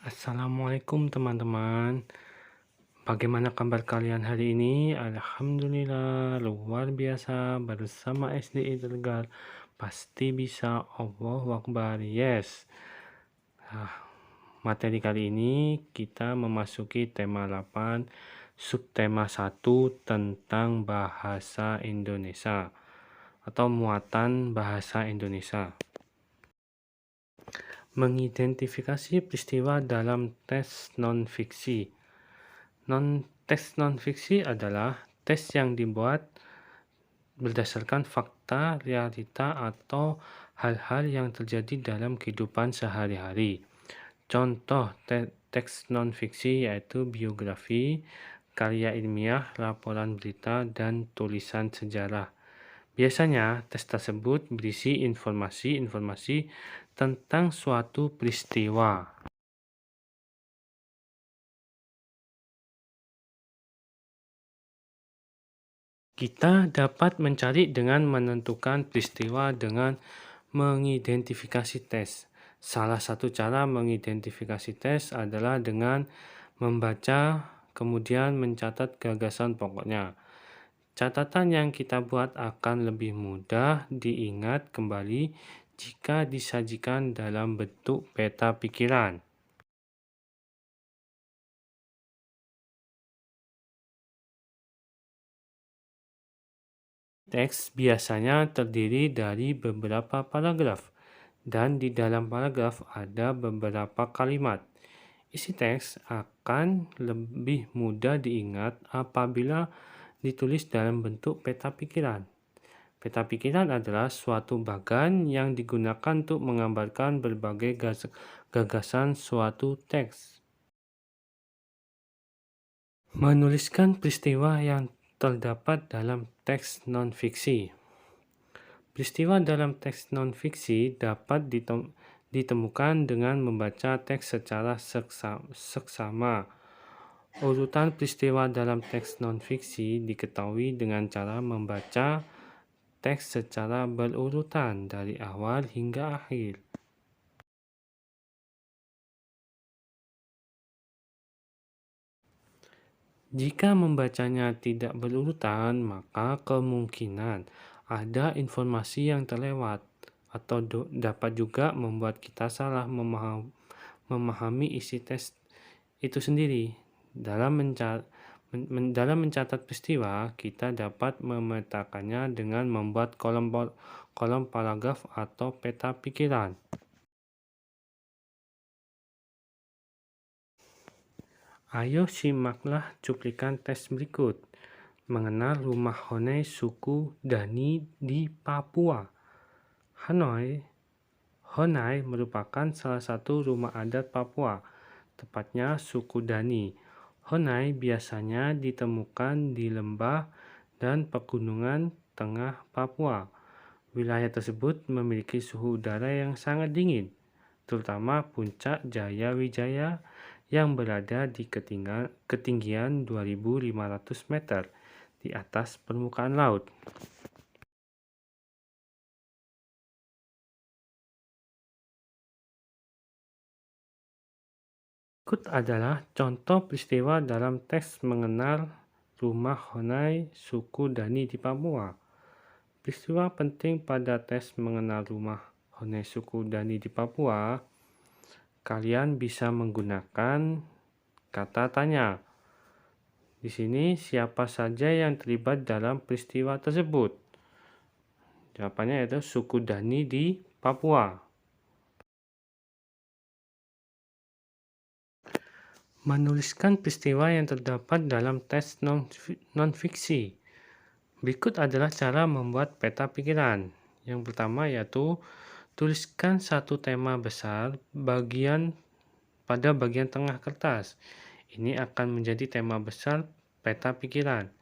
Assalamualaikum teman-teman. Bagaimana kabar kalian hari ini? Alhamdulillah, luar biasa bersama SD Ilegal. Pasti bisa. Allahu Akbar. Yes. Nah, materi kali ini kita memasuki tema 8, subtema 1 tentang bahasa Indonesia atau muatan bahasa Indonesia. Mengidentifikasi peristiwa dalam teks non-fiksi. Teks non-fiksi adalah teks yang dibuat berdasarkan fakta, realita, atau hal-hal yang terjadi dalam kehidupan sehari-hari. Contoh teks non-fiksi yaitu biografi, karya ilmiah, laporan berita, dan tulisan sejarah. Biasanya, teks tersebut berisi informasi-informasi tentang suatu peristiwa. Kita dapat mencari dengan menentukan peristiwa dengan mengidentifikasi teks. Salah satu cara mengidentifikasi teks adalah dengan membaca, kemudian mencatat gagasan pokoknya. Catatan yang kita buat akan lebih mudah diingat kembali jika disajikan dalam bentuk peta pikiran. Teks biasanya terdiri dari beberapa paragraf, dan di dalam paragraf ada beberapa kalimat. Isi teks akan lebih mudah diingat apabila ditulis dalam bentuk peta pikiran. Peta pikiran adalah suatu bagan yang digunakan untuk menggambarkan berbagai gagasan suatu teks. Menuliskan peristiwa yang terdapat dalam teks non-fiksi. Peristiwa dalam teks non-fiksi dapat ditemukan dengan membaca teks secara seksama. Urutan peristiwa dalam teks non-fiksi diketahui dengan cara membaca teks secara berurutan dari awal hingga akhir. Jika membacanya tidak berurutan, maka kemungkinan ada informasi yang terlewat atau dapat juga membuat kita salah memahami isi teks itu sendiri. Dalam mencatat peristiwa, kita dapat memetakannya dengan membuat kolom paragraf atau peta pikiran. Ayo simaklah cuplikan teks berikut. Mengenal rumah Honai suku Dani di Papua. Honai merupakan salah satu rumah adat Papua, tepatnya suku Dani. Honai biasanya ditemukan di lembah dan pegunungan tengah Papua. Wilayah tersebut memiliki suhu udara yang sangat dingin, terutama puncak Jaya Wijaya yang berada di ketinggian 2.500 meter di atas permukaan laut. Berikut adalah contoh peristiwa dalam teks mengenal rumah Honai suku Dani di Papua. Peristiwa penting pada teks mengenal rumah Honai suku Dani di Papua, kalian bisa menggunakan kata tanya. Di sini siapa saja yang terlibat dalam peristiwa tersebut? Jawabannya yaitu suku Dani di Papua. Menuliskan peristiwa yang terdapat dalam teks non-fiksi. Berikut adalah cara membuat peta pikiran. Yang pertama yaitu tuliskan satu tema besar pada bagian tengah kertas. Ini akan menjadi tema besar peta pikiran.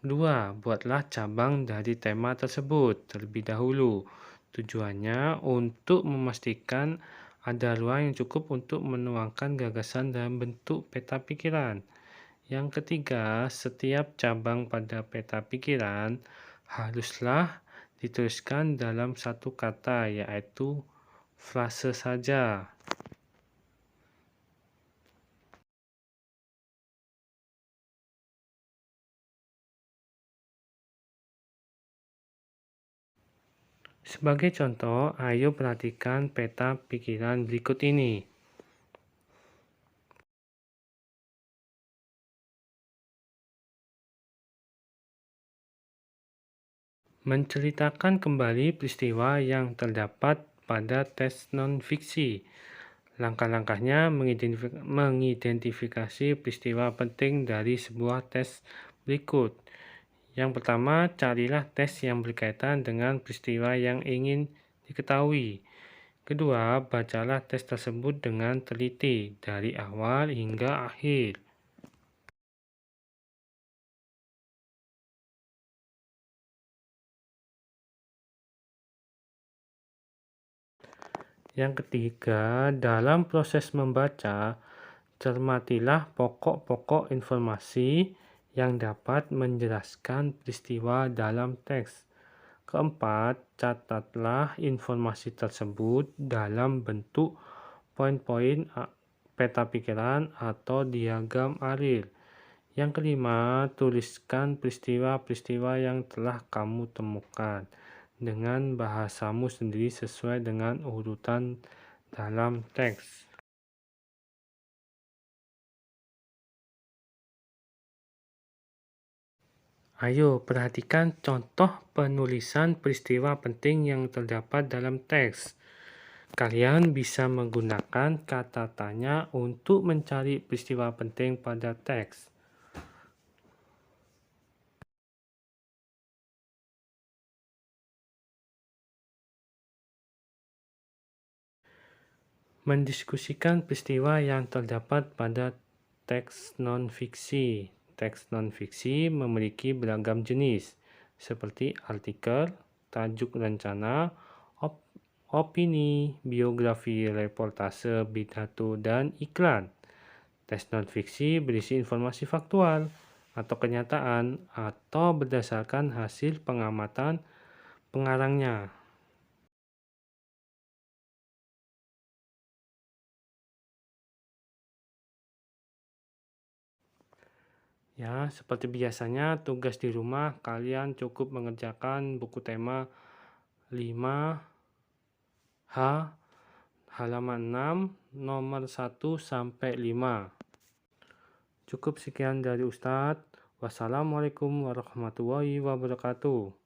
2. Buatlah cabang dari tema tersebut terlebih dahulu. Tujuannya untuk memastikan ada ruang yang cukup untuk menuangkan gagasan dalam bentuk peta pikiran. Yang ketiga, setiap cabang pada peta pikiran haruslah dituliskan dalam satu kata, yaitu frase saja. Sebagai contoh, ayo perhatikan peta pikiran berikut ini. Menceritakan kembali peristiwa yang terdapat pada tes non-fiksi. Langkah-langkahnya mengidentifikasi peristiwa penting dari sebuah tes berikut. Yang pertama, carilah tes yang berkaitan dengan peristiwa yang ingin diketahui. Kedua, bacalah tes tersebut dengan teliti dari awal hingga akhir. Yang ketiga, dalam proses membaca, cermatilah pokok-pokok informasi yang dapat menjelaskan peristiwa dalam teks. Keempat, catatlah informasi tersebut dalam bentuk poin-poin peta pikiran atau diagram Aril. Yang kelima, tuliskan peristiwa-peristiwa yang telah kamu temukan dengan bahasamu sendiri sesuai dengan urutan dalam teks. Ayo perhatikan contoh penulisan peristiwa penting yang terdapat dalam teks. Kalian bisa menggunakan kata tanya untuk mencari peristiwa penting pada teks. Mendiskusikan peristiwa yang terdapat pada teks non-fiksi. Teks non-fiksi memiliki beragam jenis, seperti artikel, tajuk rencana, opini, biografi, reportase, pidato, dan iklan. Teks non-fiksi berisi informasi faktual atau kenyataan atau berdasarkan hasil pengamatan pengarangnya. Ya, seperti biasanya tugas di rumah kalian cukup mengerjakan buku tema 5H halaman 6 nomor 1 sampai 5. Cukup sekian dari Ustadz. Wassalamualaikum warahmatullahi wabarakatuh.